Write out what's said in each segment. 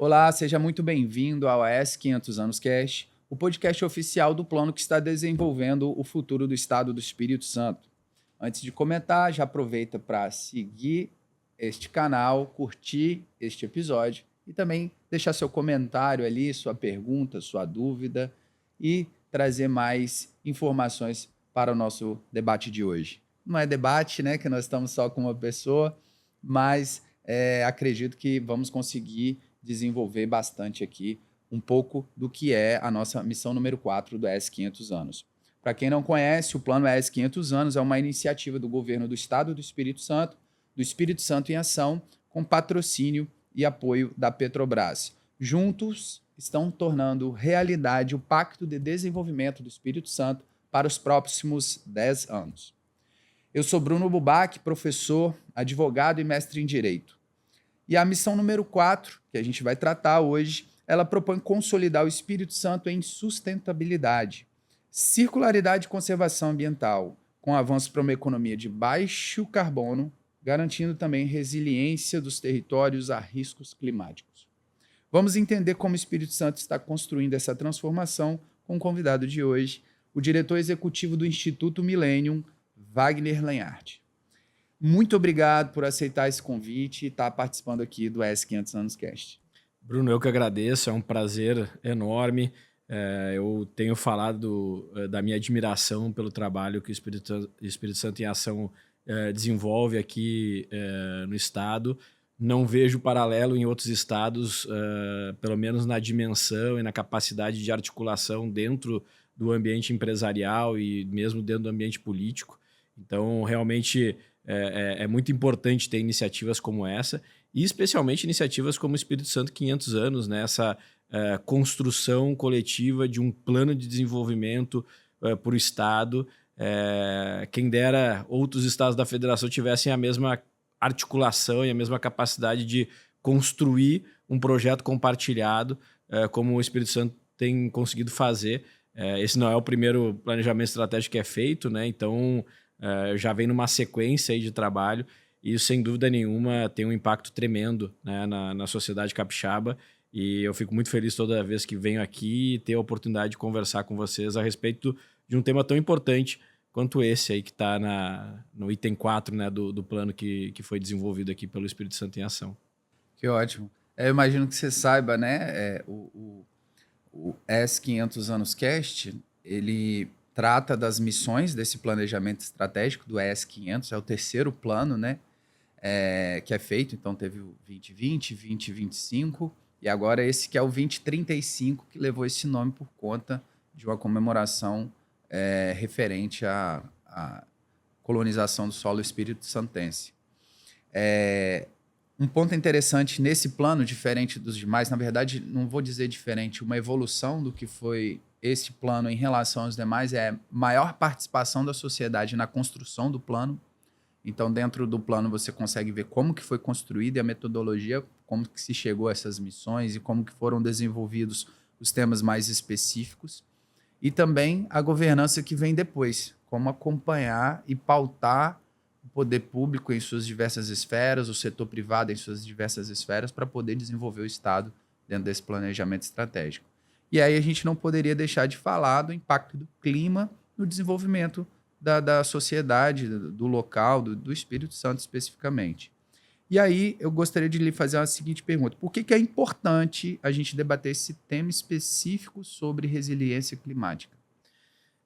Olá, seja muito bem-vindo ao AES 500 Anos Cast, o podcast oficial do plano que está desenvolvendo o futuro do Estado do Espírito Santo. Antes de comentar, já aproveita para seguir este canal, curtir este episódio e também deixar seu comentário ali, sua pergunta, sua dúvida e trazer mais informações para o nosso debate de hoje. Não é debate, né, que nós estamos só com uma pessoa, mas acredito que vamos conseguir desenvolver bastante aqui um pouco do que é a nossa missão número 4 do AES 500 Anos. Para quem não conhece, o Plano AES 500 Anos é uma iniciativa do governo do Estado do Espírito Santo em Ação, com patrocínio e apoio da Petrobras. Juntos, estão tornando realidade o Pacto de Desenvolvimento do Espírito Santo para os próximos 10 anos. Eu sou Bruno Bubac, professor, advogado e mestre em Direito. E a missão número 4, que a gente vai tratar hoje, ela propõe consolidar o Espírito Santo em sustentabilidade, circularidade e conservação ambiental, com avanço para uma economia de baixo carbono, garantindo também resiliência dos territórios a riscos climáticos. Vamos entender como o Espírito Santo está construindo essa transformação com o convidado de hoje, o diretor executivo do Instituto Millennium, Wagner Lenhart. Muito obrigado por aceitar esse convite e estar participando aqui do AES 500 Anos Cast. Bruno, eu que agradeço, é um prazer enorme. Eu tenho falado da minha admiração pelo trabalho que o Espírito Santo em Ação desenvolve aqui no Estado. Não vejo paralelo em outros estados, pelo menos na dimensão e na capacidade de articulação dentro do ambiente empresarial e mesmo dentro do ambiente político. Então, realmente é muito importante ter iniciativas como essa e especialmente iniciativas como o Espírito Santo 500 anos, né? Essa construção coletiva de um plano de desenvolvimento para o Estado. Quem dera outros estados da federação tivessem a mesma articulação e a mesma capacidade de construir um projeto compartilhado, como o Espírito Santo tem conseguido fazer. Esse não é o primeiro planejamento estratégico que é feito, né? Então, já vem numa sequência aí de trabalho e isso, sem dúvida nenhuma, tem um impacto tremendo, né, na sociedade capixaba, e eu fico muito feliz toda vez que venho aqui e ter a oportunidade de conversar com vocês a respeito de um tema tão importante quanto esse aí que está no item 4, né, do plano que foi desenvolvido aqui pelo Espírito Santo em Ação. Que ótimo. Eu imagino que você saiba, né, o AES 500 Anos Cast, ele trata das missões desse planejamento estratégico do AES 500, é o terceiro plano, né, que é feito. Então teve o 2020, 2025 e agora esse que é o 2035, que levou esse nome por conta de uma comemoração referente à colonização do solo espírito santense. Um ponto interessante nesse plano, diferente dos demais, na verdade, não vou dizer diferente, uma evolução do que foi esse plano em relação aos demais é maior participação da sociedade na construção do plano. Então, dentro do plano, você consegue ver como que foi construído e a metodologia, como que se chegou a essas missões e como que foram desenvolvidos os temas mais específicos. E também a governança que vem depois, como acompanhar e pautar o poder público em suas diversas esferas, o setor privado em suas diversas esferas, para poder desenvolver o Estado dentro desse planejamento estratégico. E aí a gente não poderia deixar de falar do impacto do clima no desenvolvimento da sociedade, do local, do Espírito Santo especificamente. E aí eu gostaria de lhe fazer a seguinte pergunta: por que é importante a gente debater esse tema específico sobre resiliência climática?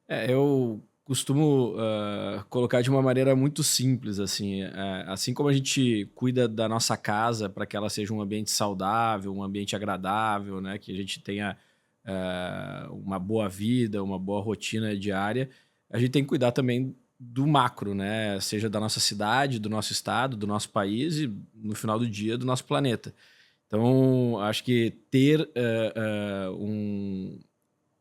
Eu costumo colocar de uma maneira muito simples, assim. Assim como a gente cuida da nossa casa para que ela seja um ambiente saudável, um ambiente agradável, né? Que a gente tenha uma boa vida, uma boa rotina diária, a gente tem que cuidar também do macro, né? Seja da nossa cidade, do nosso estado, do nosso país e, no final do dia, do nosso planeta. Então, acho que ter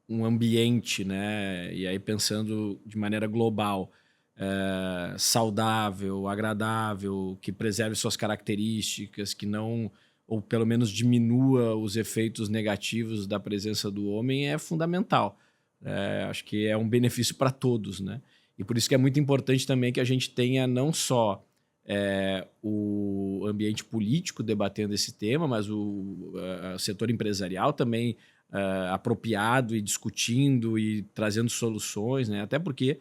um ambiente, né? E aí pensando de maneira global, saudável, agradável, que preserve suas características, que não, ou pelo menos diminua os efeitos negativos da presença do homem, é fundamental. Acho que é um benefício para todos, né? E por isso que é muito importante também que a gente tenha não só o ambiente político debatendo esse tema, mas o setor empresarial também apropriado e discutindo e trazendo soluções, né? Até porque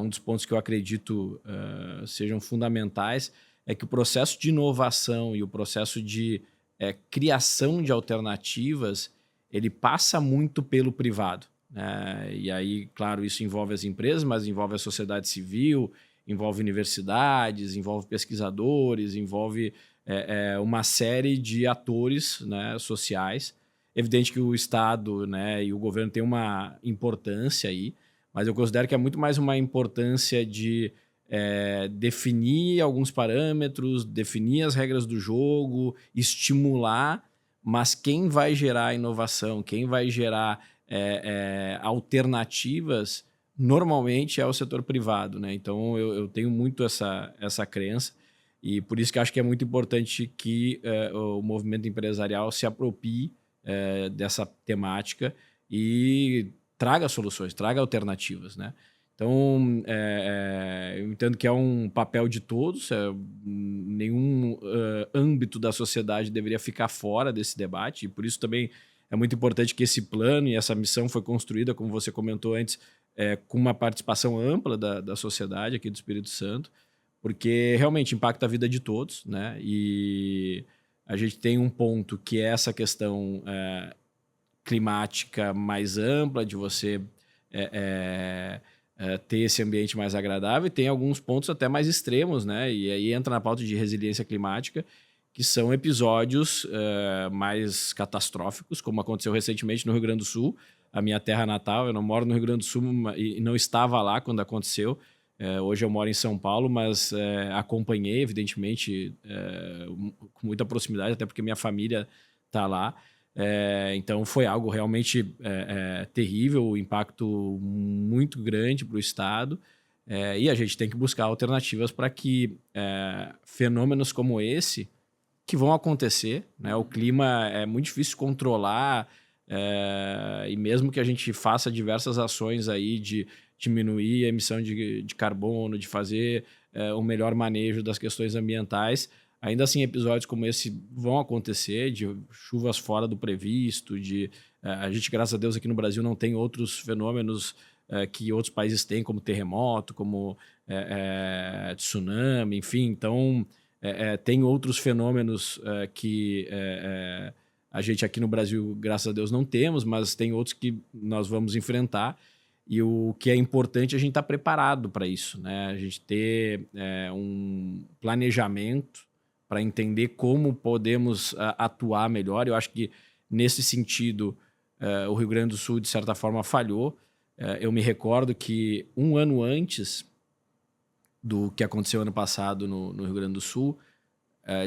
um dos pontos que eu acredito sejam fundamentais é que o processo de inovação e o processo de criação de alternativas, ele passa muito pelo privado, né? E aí, claro, isso envolve as empresas, mas envolve a sociedade civil, envolve universidades, envolve pesquisadores, envolve uma série de atores, né, sociais. Evidente que o Estado, né, e o governo têm uma importância aí, mas eu considero que é muito mais uma importância de definir alguns parâmetros, definir as regras do jogo, estimular, mas quem vai gerar inovação, quem vai gerar alternativas, normalmente é o setor privado, né? Então eu tenho muito essa crença, e por isso que acho que é muito importante que o movimento empresarial se aproprie dessa temática e traga soluções, traga alternativas, né? Então, eu entendo que é um papel de todos, nenhum âmbito da sociedade deveria ficar fora desse debate, e por isso também é muito importante que esse plano e essa missão foi construída, como você comentou antes, com uma participação ampla da sociedade aqui do Espírito Santo, porque realmente impacta a vida de todos, né? E a gente tem um ponto que é essa questão climática mais ampla, de você ter esse ambiente mais agradável, e tem alguns pontos até mais extremos, né? E aí entra na pauta de resiliência climática, que são episódios mais catastróficos, como aconteceu recentemente no Rio Grande do Sul, a minha terra natal. Eu não moro no Rio Grande do Sul e não estava lá quando aconteceu. Hoje eu moro em São Paulo, mas acompanhei, evidentemente, com muita proximidade, até porque minha família está lá. Então foi algo realmente terrível, impacto muito grande para o Estado, e a gente tem que buscar alternativas para que fenômenos como esse, que vão acontecer, né? O clima é muito difícil controlar, e mesmo que a gente faça diversas ações aí de diminuir a emissão de carbono, de fazer um melhor manejo das questões ambientais, ainda assim episódios como esse vão acontecer, de chuvas fora do previsto, a gente, graças a Deus, aqui no Brasil não tem outros fenômenos que outros países têm, como terremoto, como tsunami, enfim. Então, tem outros fenômenos que a gente aqui no Brasil, graças a Deus, não temos, mas tem outros que nós vamos enfrentar. E o que é importante é a gente estar preparado para isso, né? A gente ter um planejamento para entender como podemos atuar melhor. Eu acho que, nesse sentido, o Rio Grande do Sul, de certa forma, falhou. Eu me recordo que, um ano antes do que aconteceu ano passado no Rio Grande do Sul,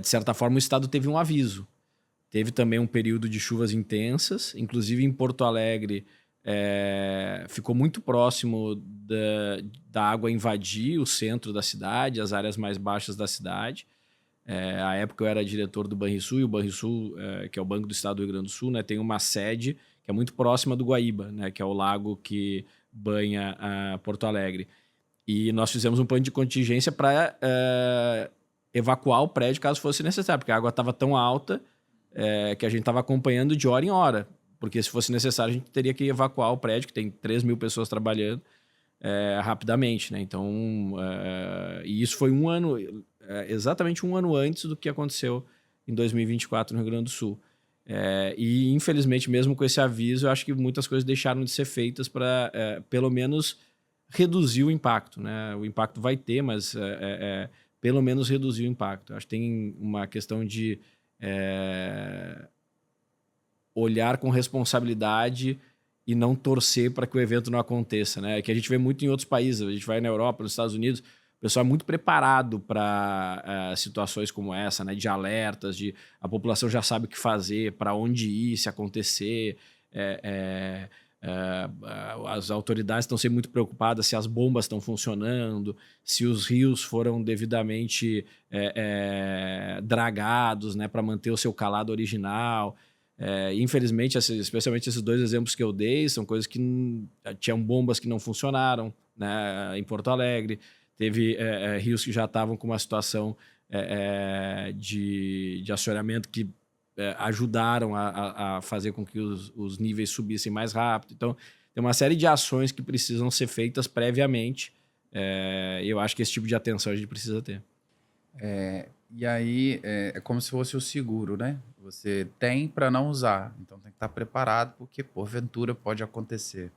de certa forma, o estado teve um aviso. Teve também um período de chuvas intensas, inclusive em Porto Alegre, ficou muito próximo da água invadir o centro da cidade, as áreas mais baixas da cidade. À época eu era diretor do Banrisul, e o Banrisul, que é o Banco do Estado do Rio Grande do Sul, né, tem uma sede que é muito próxima do Guaíba, né, que é o lago que banha Porto Alegre. E nós fizemos um plano de contingência para evacuar o prédio caso fosse necessário, porque a água estava tão alta que a gente estava acompanhando de hora em hora, porque se fosse necessário a gente teria que evacuar o prédio, que tem 3.000 pessoas trabalhando, rapidamente, né? Então, e isso foi exatamente um ano antes do que aconteceu em 2024 no Rio Grande do Sul. E, infelizmente, mesmo com esse aviso, eu acho que muitas coisas deixaram de ser feitas para, pelo menos, reduzir o impacto, né? O impacto vai ter, mas pelo menos reduzir o impacto. Eu acho que tem uma questão de olhar com responsabilidade e não torcer para que o evento não aconteça, né? Que a gente vê muito em outros países. A gente vai na Europa, nos Estados Unidos, o pessoal é muito preparado para situações como essa, né? De alertas, a população já sabe o que fazer, para onde ir se acontecer. As autoridades estão sempre muito preocupadas se as bombas estão funcionando, se os rios foram devidamente dragados, né? Para manter o seu calado original. Infelizmente, especialmente esses dois exemplos que eu dei, são coisas que tinham bombas que não funcionaram, né, em Porto Alegre. teve rios que já estavam com uma situação de assoreamento que ajudaram a fazer com que os níveis subissem mais rápido. Então, tem uma série de ações que precisam ser feitas previamente. E eu acho que esse tipo de atenção a gente precisa ter. E aí é como se fosse o seguro, né? Você tem para não usar, então tem que estar preparado porque porventura pode acontecer.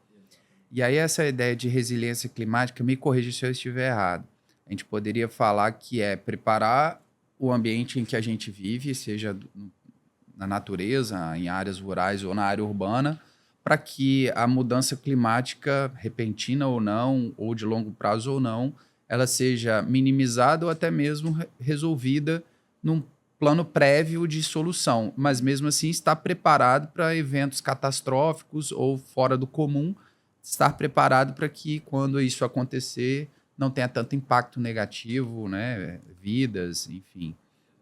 E aí essa ideia de resiliência climática, me corrija se eu estiver errado. A gente poderia falar que é preparar o ambiente em que a gente vive, seja na natureza, em áreas rurais ou na área urbana, para que a mudança climática, repentina ou não, ou de longo prazo ou não, ela seja minimizada ou até mesmo resolvida num plano prévio de solução, mas mesmo assim estar preparado para eventos catastróficos ou fora do comum, estar preparado para que quando isso acontecer não tenha tanto impacto negativo, né, vidas, enfim,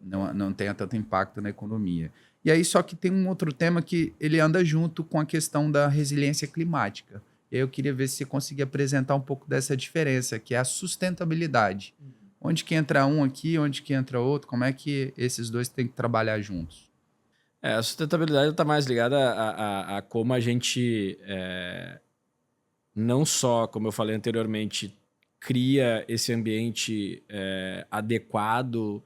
não tenha tanto impacto na economia. E aí só que tem um outro tema que ele anda junto com a questão da resiliência climática. E aí eu queria ver se você conseguia apresentar um pouco dessa diferença, que é a sustentabilidade. Onde que entra um aqui, onde que entra outro, como é que esses dois têm que trabalhar juntos? A sustentabilidade está mais ligada a como a gente, não só, como eu falei anteriormente, cria esse ambiente adequado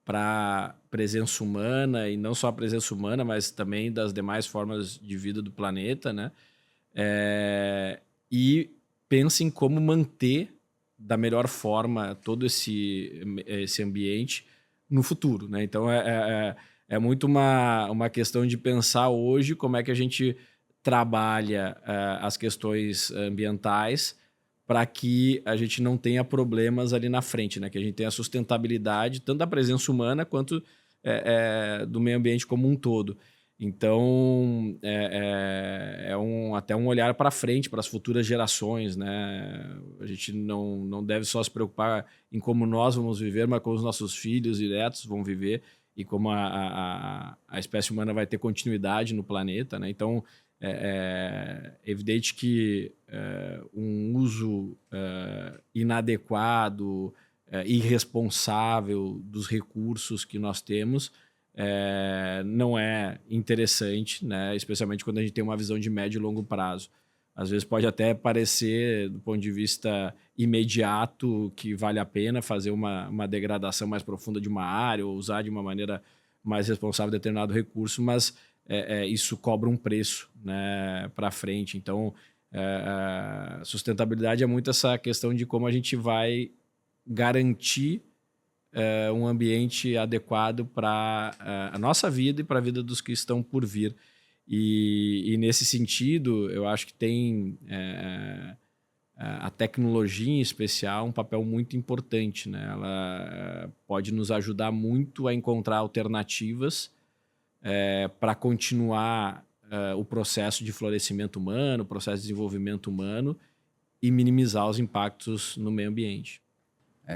para presença humana, e não só a presença humana, mas também das demais formas de vida do planeta, né? E pensa em como manter da melhor forma todo esse ambiente no futuro, né? Então é muito uma questão de pensar hoje como é que a gente trabalha as questões ambientais para que a gente não tenha problemas ali na frente, né? Que a gente tenha sustentabilidade tanto da presença humana quanto do meio ambiente como um todo. Então, até um olhar para frente, para as futuras gerações, né? A gente não deve só se preocupar em como nós vamos viver, mas como os nossos filhos e netos vão viver e como a espécie humana vai ter continuidade no planeta, né? Então, é evidente que um uso inadequado, irresponsável dos recursos que nós temos não é interessante, né? Especialmente quando a gente tem uma visão de médio e longo prazo. Às vezes pode até parecer, do ponto de vista imediato, que vale a pena fazer uma degradação mais profunda de uma área ou usar de uma maneira mais responsável determinado recurso, mas isso cobra um preço, né, para frente. Então, sustentabilidade é muito essa questão de como a gente vai garantir um ambiente adequado para a nossa vida e para a vida dos que estão por vir. E nesse sentido, eu acho que tem a tecnologia em especial um papel muito importante, né? Ela pode nos ajudar muito a encontrar alternativas para continuar o processo de florescimento humano, o processo de desenvolvimento humano e minimizar os impactos no meio ambiente.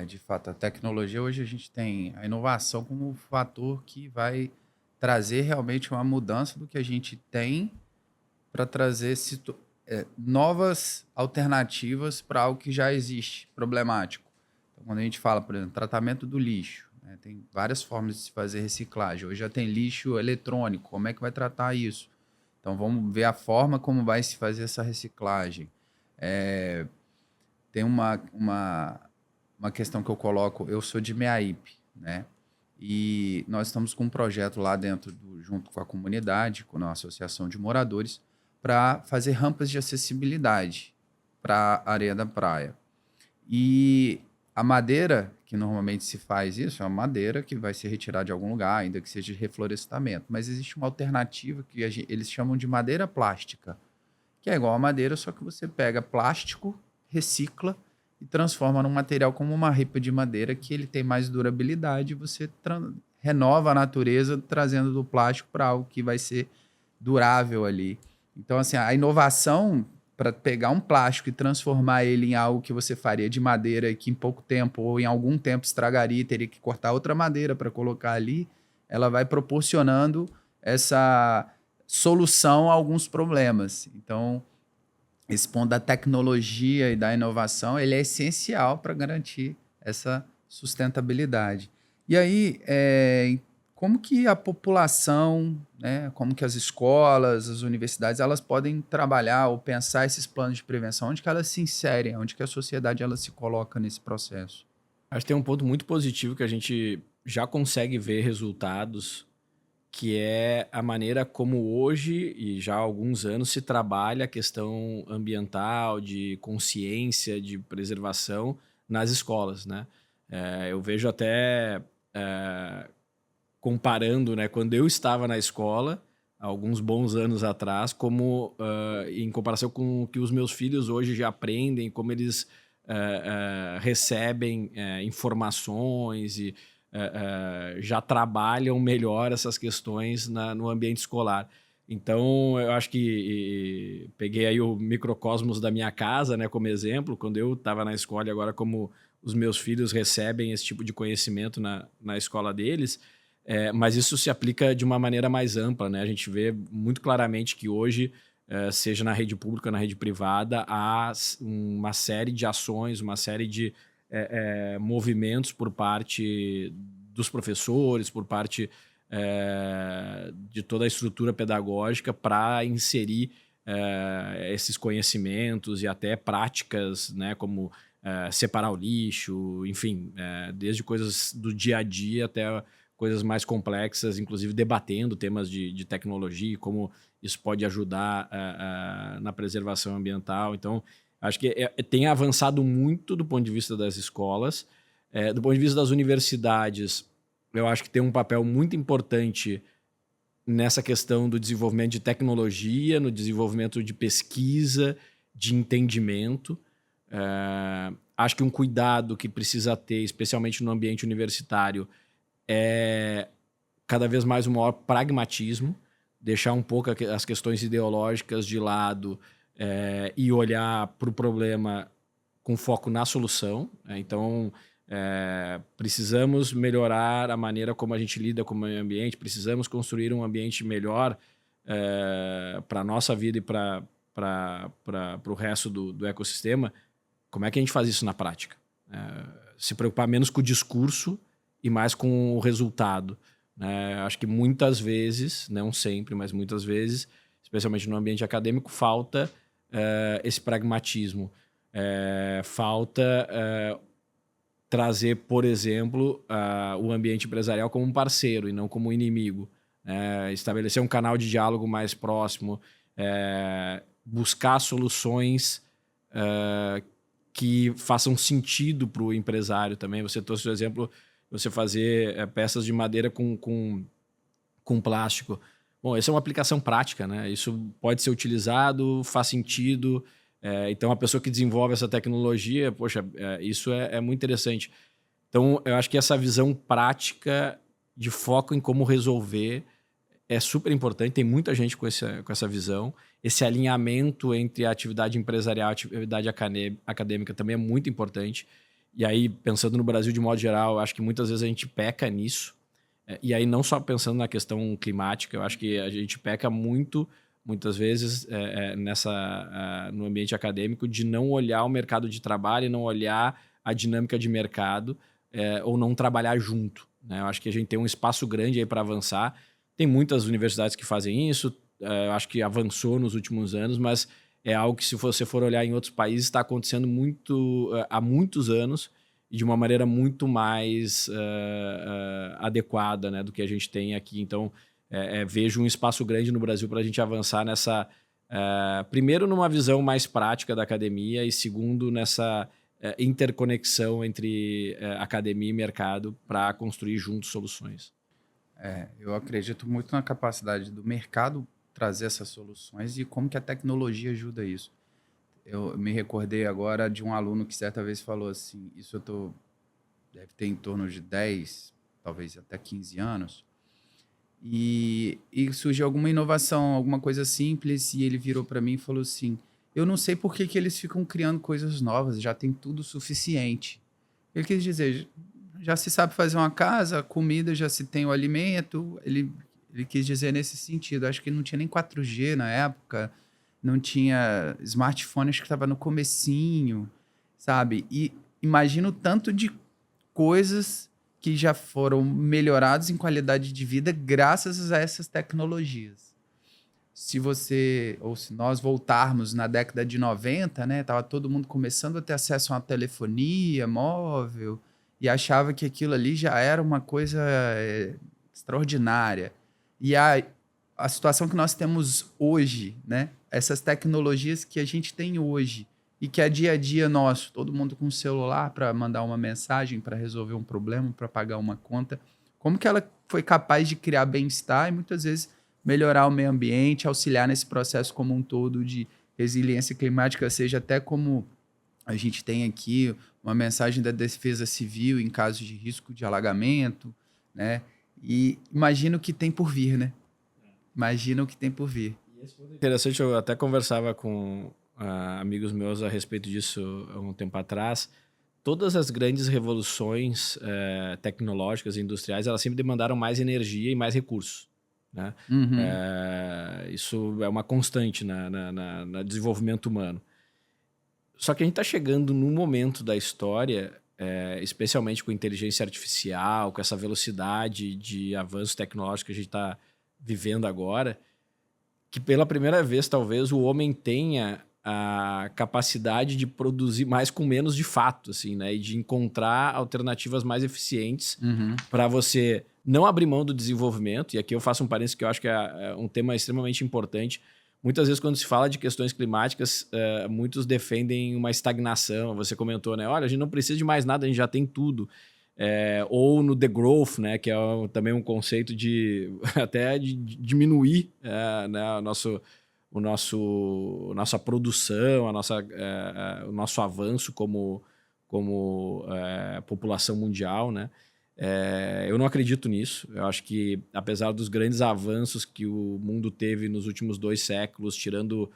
De fato, a tecnologia hoje a gente tem a inovação como um fator que vai trazer realmente uma mudança do que a gente tem para trazer novas alternativas para algo que já existe, problemático. Então, quando a gente fala, por exemplo, tratamento do lixo, né, tem várias formas de se fazer reciclagem. Hoje já tem lixo eletrônico, como é que vai tratar isso? Então, vamos ver a forma como vai se fazer essa reciclagem. Tem uma questão que eu coloco, eu sou de Meaípe, né? E nós estamos com um projeto lá dentro, junto com a comunidade, com a associação de moradores, para fazer rampas de acessibilidade para a areia da praia. E a madeira, que normalmente se faz isso, é uma madeira que vai ser retirada de algum lugar, ainda que seja de reflorestamento. Mas existe uma alternativa que eles chamam de madeira plástica, que é igual a madeira, só que você pega plástico, recicla e transforma num material como uma ripa de madeira, que ele tem mais durabilidade, e você renova a natureza trazendo do plástico para algo que vai ser durável ali. Então, assim, a inovação para pegar um plástico e transformar ele em algo que você faria de madeira e que em pouco tempo ou em algum tempo estragaria e teria que cortar outra madeira para colocar ali, ela vai proporcionando essa solução a alguns problemas. Então, esse ponto da tecnologia e da inovação, ele é essencial para garantir essa sustentabilidade. E aí, como que a população, né, como que as escolas, as universidades, elas podem trabalhar ou pensar esses planos de prevenção? Onde que elas se inserem? Onde que a sociedade ela se coloca nesse processo? Acho que tem um ponto muito positivo que a gente já consegue ver resultados, que é a maneira como hoje e já há alguns anos se trabalha a questão ambiental, de consciência, de preservação nas escolas, né? Eu vejo até comparando, né, quando eu estava na escola, há alguns bons anos atrás, como em comparação com o que os meus filhos hoje já aprendem, como eles recebem informações e já trabalham melhor essas questões no ambiente escolar. Então, eu acho que peguei aí o microcosmos da minha casa, né, como exemplo, quando eu estava na escola e agora como os meus filhos recebem esse tipo de conhecimento na escola deles, mas isso se aplica de uma maneira mais ampla, né? A gente vê muito claramente que hoje, seja na rede pública ou na rede privada, há uma série de ações, uma série de movimentos por parte dos professores, por parte de toda a estrutura pedagógica para inserir esses conhecimentos e até práticas, né, como separar o lixo, enfim, desde coisas do dia a dia até coisas mais complexas, inclusive debatendo temas de tecnologia e como isso pode ajudar na preservação ambiental. Então, acho que tem avançado muito do ponto de vista das escolas. Do ponto de vista das universidades, eu acho que tem um papel muito importante nessa questão do desenvolvimento de tecnologia, no desenvolvimento de pesquisa, de entendimento. Acho que um cuidado que precisa ter, especialmente no ambiente universitário, é cada vez mais um maior pragmatismo, deixar um pouco as questões ideológicas de lado e olhar para o problema com foco na solução. Então, precisamos melhorar a maneira como a gente lida com o meio ambiente, precisamos construir um ambiente melhor para a nossa vida e para o resto do ecossistema. Como é que a gente faz isso na prática? Se preocupar menos com o discurso e mais com o resultado. Acho que muitas vezes, não sempre, mas muitas vezes, especialmente no ambiente acadêmico, falta esse pragmatismo. Falta trazer, por exemplo, o ambiente empresarial como um parceiro e não como um inimigo. Estabelecer um canal de diálogo mais próximo, buscar soluções que façam sentido para o empresário também. Você trouxe o exemplo, você fazer peças de madeira com plástico. Bom, essa é uma aplicação prática, né? Isso pode ser utilizado, faz sentido. Então, a pessoa que desenvolve essa tecnologia, poxa, isso é muito interessante. Então, eu acho que essa visão prática de foco em como resolver é super importante. Tem muita gente com essa visão. Esse alinhamento entre a atividade empresarial e a atividade acadêmica também é muito importante. E aí, pensando no Brasil de modo geral, eu acho que muitas vezes a gente peca nisso. E aí, não só pensando na questão climática, eu acho que a gente peca muitas vezes, no ambiente acadêmico, de não olhar o mercado de trabalho e não olhar a dinâmica de mercado ou não trabalhar junto, né? Eu acho que a gente tem um espaço grande aí para avançar. Tem muitas universidades que fazem isso, eu acho que avançou nos últimos anos, mas é algo que, se você for olhar em outros países, está acontecendo há muitos anos e de uma maneira muito mais adequada, né, do que a gente tem aqui. Então, vejo um espaço grande no Brasil para a gente avançar nessa... primeiro, numa visão mais prática da academia e, segundo, nessa interconexão entre academia e mercado para construir juntos soluções. Eu acredito muito na capacidade do mercado trazer essas soluções e como que a tecnologia ajuda isso. Eu me recordei agora de um aluno que certa vez falou assim, deve ter em torno de 10, talvez até 15 anos, e surgiu alguma inovação, alguma coisa simples, e ele virou para mim e falou assim, eu não sei por que eles ficam criando coisas novas, já tem tudo suficiente. Ele quis dizer, já se sabe fazer uma casa, comida, já se tem o alimento. Ele quis dizer nesse sentido. Acho que não tinha nem 4G na época, não tinha smartphone, acho que estava no comecinho, sabe? E imagino o tanto de coisas que já foram melhoradas em qualidade de vida graças a essas tecnologias. Se você, ou se nós voltarmos na década de 90, né, tava todo mundo começando a ter acesso a uma telefonia móvel e achava que aquilo ali já era uma coisa extraordinária. E a situação que nós temos hoje, né, essas tecnologias que a gente tem hoje e que é dia a dia nosso, todo mundo com um celular para mandar uma mensagem, para resolver um problema, para pagar uma conta, como que ela foi capaz de criar bem-estar e muitas vezes melhorar o meio ambiente, auxiliar nesse processo como um todo de resiliência climática, seja até como a gente tem aqui uma mensagem da Defesa Civil em caso de risco de alagamento, né? E imagina o que tem por vir, né? Imagina o que tem por vir. Interessante, eu até conversava com amigos meus a respeito disso há um tempo atrás. Todas as grandes revoluções tecnológicas e industriais, elas sempre demandaram mais energia e mais recursos, né? Isso é uma constante no desenvolvimento humano. Só que a gente está chegando num momento da história, especialmente com inteligência artificial, com essa velocidade de avanço tecnológico que a gente está vivendo agora, que pela primeira vez talvez o homem tenha a capacidade de produzir mais com menos de fato, assim, né? E de encontrar alternativas mais eficientes para você não abrir mão do desenvolvimento. E aqui eu faço um parênteses que eu acho que é um tema extremamente importante. Muitas vezes, quando se fala de questões climáticas, muitos defendem uma estagnação. Você comentou, né? Olha, a gente não precisa de mais nada, a gente já tem tudo. Ou no degrowth, né? Que é também um conceito de até de diminuir né? Nossa produção, o nosso avanço como população mundial, né? Eu não acredito nisso. Eu acho que, apesar dos grandes avanços que o mundo teve nos últimos 2 séculos, tirando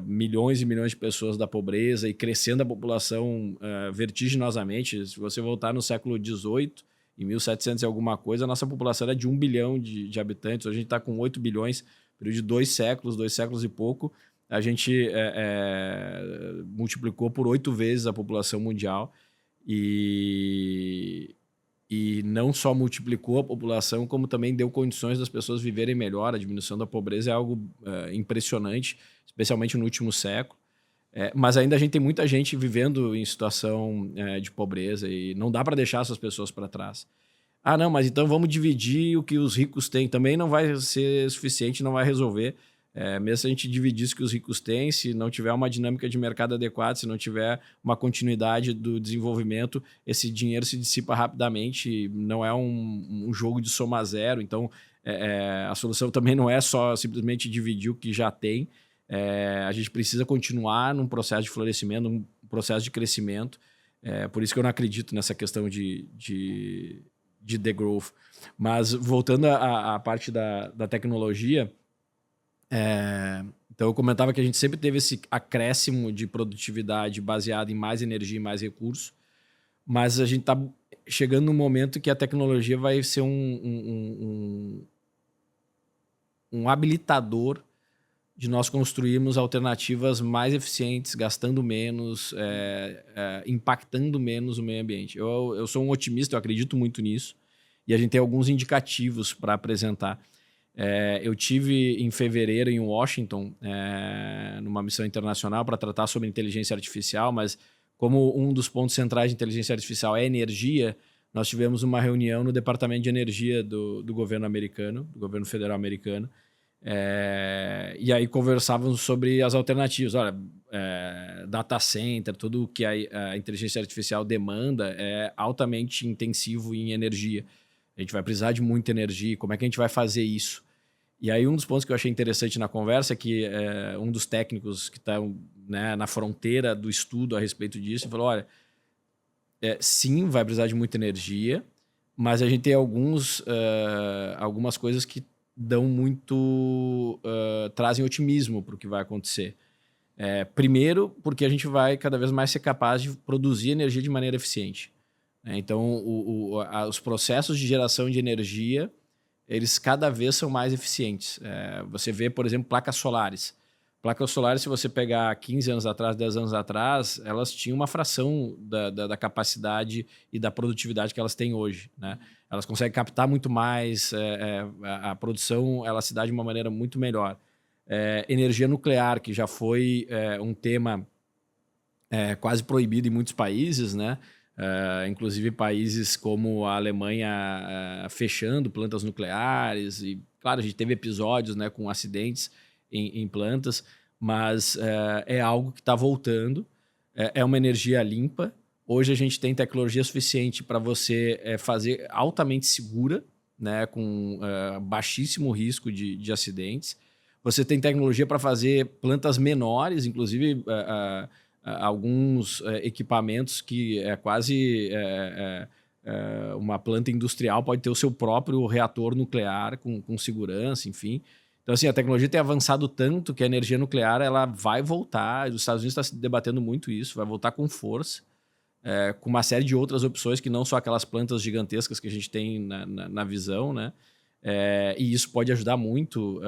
milhões e milhões de pessoas da pobreza e crescendo a população vertiginosamente, se você voltar no século XVIII, em 1700 e alguma coisa, a nossa população era de 1 bilhão de habitantes. Hoje a gente está com 8 bilhões, período de 2 séculos e pouco. A gente multiplicou por 8 vezes a população mundial. E não só multiplicou a população, como também deu condições das pessoas viverem melhor. A diminuição da pobreza é algo impressionante, especialmente no último século. Mas ainda a gente tem muita gente vivendo em situação de pobreza e não dá para deixar essas pessoas para trás. Ah, não, mas então vamos dividir o que os ricos têm. Também não vai ser suficiente, não vai resolver. Mesmo se a gente dividisse o que os ricos têm, se não tiver uma dinâmica de mercado adequada, se não tiver uma continuidade do desenvolvimento, esse dinheiro se dissipa rapidamente, não é um jogo de soma zero. Então, a solução também não é só simplesmente dividir o que já tem. A gente precisa continuar num processo de florescimento, num processo de crescimento. Por isso que eu não acredito nessa questão de degrowth. Mas, voltando à parte da tecnologia... Então eu comentava que a gente sempre teve esse acréscimo de produtividade baseado em mais energia e mais recursos, mas a gente está chegando num momento que a tecnologia vai ser um habilitador de nós construirmos alternativas mais eficientes, gastando menos, impactando menos o meio ambiente. Eu sou um otimista, eu acredito muito nisso, e a gente tem alguns indicativos para apresentar. Eu tive em fevereiro em Washington, numa missão internacional para tratar sobre inteligência artificial, mas como um dos pontos centrais de inteligência artificial é energia, nós tivemos uma reunião no Departamento de Energia do governo americano, do governo federal americano, e aí conversávamos sobre as alternativas. Olha, data center, tudo que a inteligência artificial demanda é altamente intensivo em energia. A gente vai precisar de muita energia, como é que a gente vai fazer isso? E aí um dos pontos que eu achei interessante na conversa é que um dos técnicos que está na fronteira do estudo a respeito disso falou, olha, sim, vai precisar de muita energia, mas a gente tem algumas coisas que dão trazem otimismo para o que vai acontecer. Primeiro, porque a gente vai cada vez mais ser capaz de produzir energia de maneira eficiente. Então, os processos de geração de energia, eles cada vez são mais eficientes. Você vê, por exemplo, placas solares. Placas solares, se você pegar 15 anos atrás, 10 anos atrás, elas tinham uma fração da capacidade e da produtividade que elas têm hoje, né? Elas conseguem captar muito mais, a produção ela se dá de uma maneira muito melhor. Energia nuclear, que já foi um tema quase proibido em muitos países, né? Inclusive países como a Alemanha fechando plantas nucleares. E, claro, a gente teve episódios, né, com acidentes em plantas, mas é algo que está voltando. É uma energia limpa. Hoje a gente tem tecnologia suficiente para você fazer altamente segura, né, com baixíssimo risco de acidentes. Você tem tecnologia para fazer plantas menores, inclusive alguns equipamentos que é quase uma planta industrial pode ter o seu próprio reator nuclear com segurança, enfim. Então, assim, a tecnologia tem avançado tanto que a energia nuclear ela vai voltar. Os Estados Unidos está se debatendo muito isso, vai voltar com força, com uma série de outras opções que não só aquelas plantas gigantescas que a gente tem na visão, né? E isso pode ajudar muito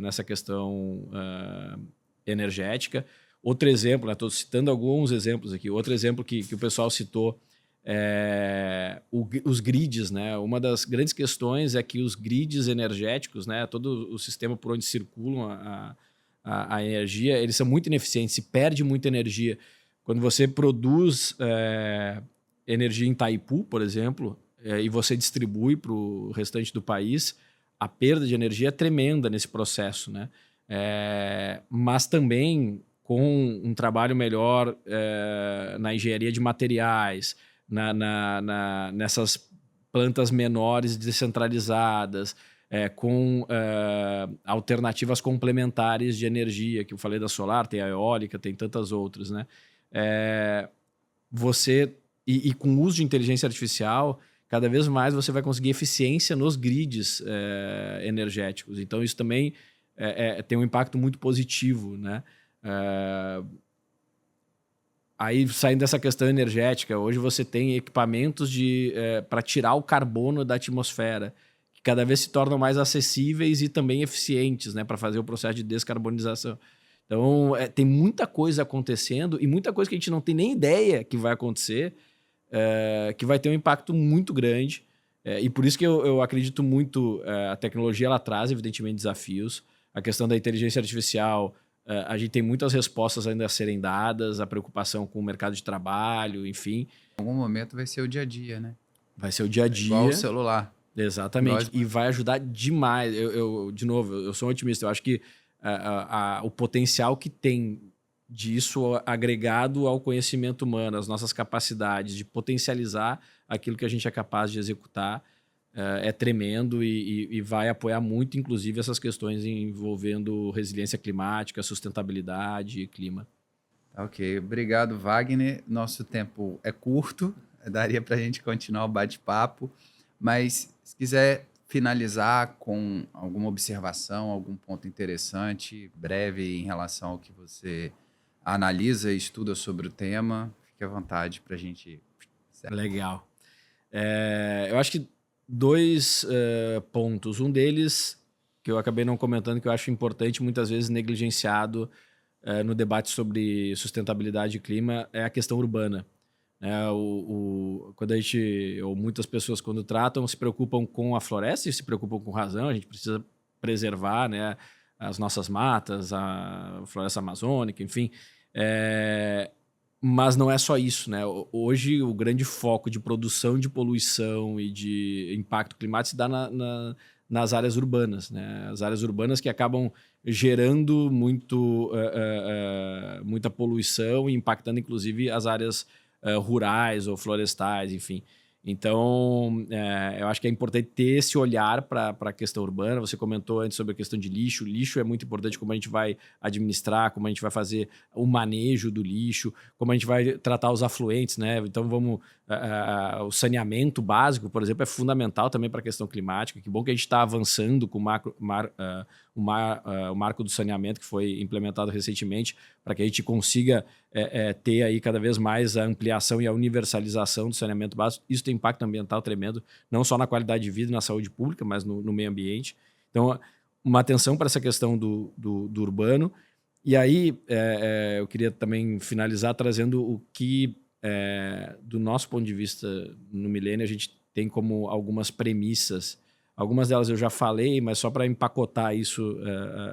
nessa questão energética. Outro exemplo, estou citando alguns exemplos aqui. Outro exemplo que o pessoal citou os grids, né? Uma das grandes questões é que os grids energéticos, né? Todo o sistema por onde circulam a energia, eles são muito ineficientes, se perde muita energia. Quando você produz energia em Itaipu, por exemplo, e você distribui para o restante do país, a perda de energia é tremenda nesse processo, né? Mas também com um trabalho melhor na engenharia de materiais, nessas plantas menores descentralizadas, com alternativas complementares de energia, que eu falei da solar, tem a eólica, tem tantas outras, né? E com o uso de inteligência artificial, cada vez mais você vai conseguir eficiência nos grids energéticos. Então, isso também tem um impacto muito positivo, né? Aí, saindo dessa questão energética, hoje você tem equipamentos para tirar o carbono da atmosfera, que cada vez se tornam mais acessíveis e também eficientes, né, para fazer o processo de descarbonização. Então, tem muita coisa acontecendo e muita coisa que a gente não tem nem ideia que vai acontecer, que vai ter um impacto muito grande. E por isso que eu acredito muito, a tecnologia ela traz, evidentemente, desafios. A questão da inteligência artificial, a gente tem muitas respostas ainda a serem dadas, a preocupação com o mercado de trabalho, enfim. Em algum momento vai ser o dia a dia, né? Vai ser o dia a dia. Igual o celular. Exatamente. E vai ajudar demais. De novo, eu sou um otimista. Eu acho que o potencial que tem disso agregado ao conhecimento humano, as nossas capacidades de potencializar aquilo que a gente é capaz de executar, é tremendo e vai apoiar muito, inclusive, essas questões envolvendo resiliência climática, sustentabilidade e clima. Ok, obrigado, Wagner. Nosso tempo é curto, daria para a gente continuar o bate-papo, mas se quiser finalizar com alguma observação, algum ponto interessante, breve em relação ao que você analisa e estuda sobre o tema, fique à vontade para a gente... Legal. Eu acho que dois pontos. Um deles, que eu acabei não comentando, que eu acho importante, muitas vezes negligenciado no debate sobre sustentabilidade e clima, é a questão urbana. Quando ou muitas pessoas, quando tratam, se preocupam com a floresta e se preocupam com razão. A gente precisa preservar, né, as nossas matas, a floresta amazônica, enfim. Mas não é só isso, né? Hoje, o grande foco de produção de poluição e de impacto climático se dá nas áreas urbanas, né? As áreas urbanas que acabam gerando muita poluição e impactando, inclusive, as áreas rurais ou florestais, enfim. Então, eu acho que é importante ter esse olhar para a questão urbana. Você comentou antes sobre a questão de lixo. Lixo é muito importante, como a gente vai administrar, como a gente vai fazer o manejo do lixo, como a gente vai tratar os afluentes, né? Então, o saneamento básico, por exemplo, é fundamental também para a questão climática. Que bom que a gente está avançando com o marco do saneamento que foi implementado recentemente, para que a gente consiga ter aí cada vez mais a ampliação e a universalização do saneamento básico. Isso tem impacto ambiental tremendo, não só na qualidade de vida e na saúde pública, mas no meio ambiente. Então, uma atenção para essa questão do urbano E aí, eu queria também finalizar trazendo o que, do nosso ponto de vista no Milênio, a gente tem como algumas premissas. Algumas delas eu já falei, mas só para empacotar isso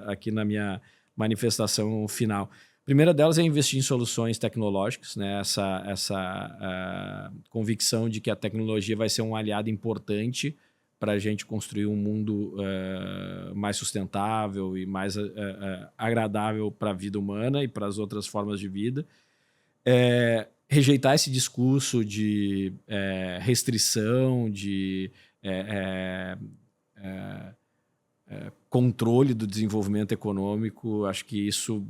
aqui na minha manifestação final. A primeira delas é investir em soluções tecnológicas, né? Essa convicção de que a tecnologia vai ser um aliado importante para a gente construir um mundo mais sustentável e mais agradável para a vida humana e para as outras formas de vida. Rejeitar esse discurso de restrição, de controle do desenvolvimento econômico. Acho que isso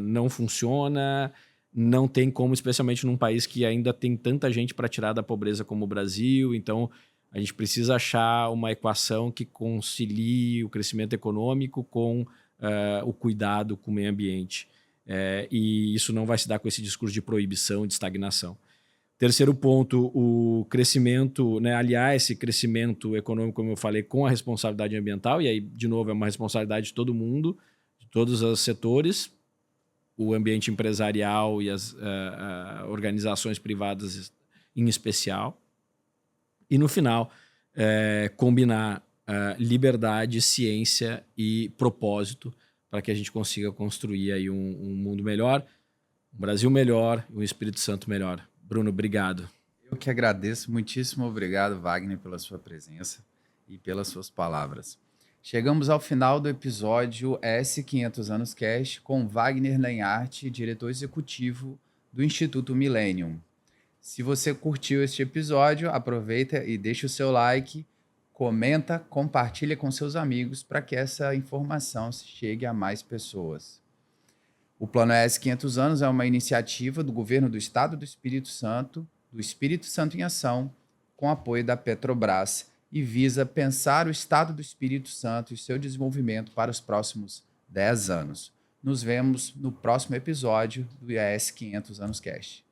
não funciona, não tem como, especialmente num país que ainda tem tanta gente para tirar da pobreza como o Brasil. Então, a gente precisa achar uma equação que concilie o crescimento econômico com o cuidado com o meio ambiente. E isso não vai se dar com esse discurso de proibição, de estagnação. Terceiro ponto, o crescimento, né, aliar esse crescimento econômico, como eu falei, com a responsabilidade ambiental, e aí, de novo, é uma responsabilidade de todo mundo, de todos os setores, o ambiente empresarial e as organizações privadas em especial. E, no final, combinar liberdade, ciência e propósito para que a gente consiga construir aí um mundo melhor, um Brasil melhor e um Espírito Santo melhor. Bruno, obrigado. Eu que agradeço. Muitíssimo obrigado, Wagner, pela sua presença e pelas suas palavras. Chegamos ao final do episódio S500 Anos Cast com Wagner Lenhart, diretor executivo do Instituto Millennium. Se você curtiu este episódio, aproveita e deixa o seu like, comenta, compartilha com seus amigos para que essa informação chegue a mais pessoas. O Plano S500 Anos é uma iniciativa do Governo do Estado do Espírito Santo em Ação, com apoio da Petrobras, e visa pensar o Estado do Espírito Santo e seu desenvolvimento para os próximos 10 anos. Nos vemos no próximo episódio do S500 Anos Cast.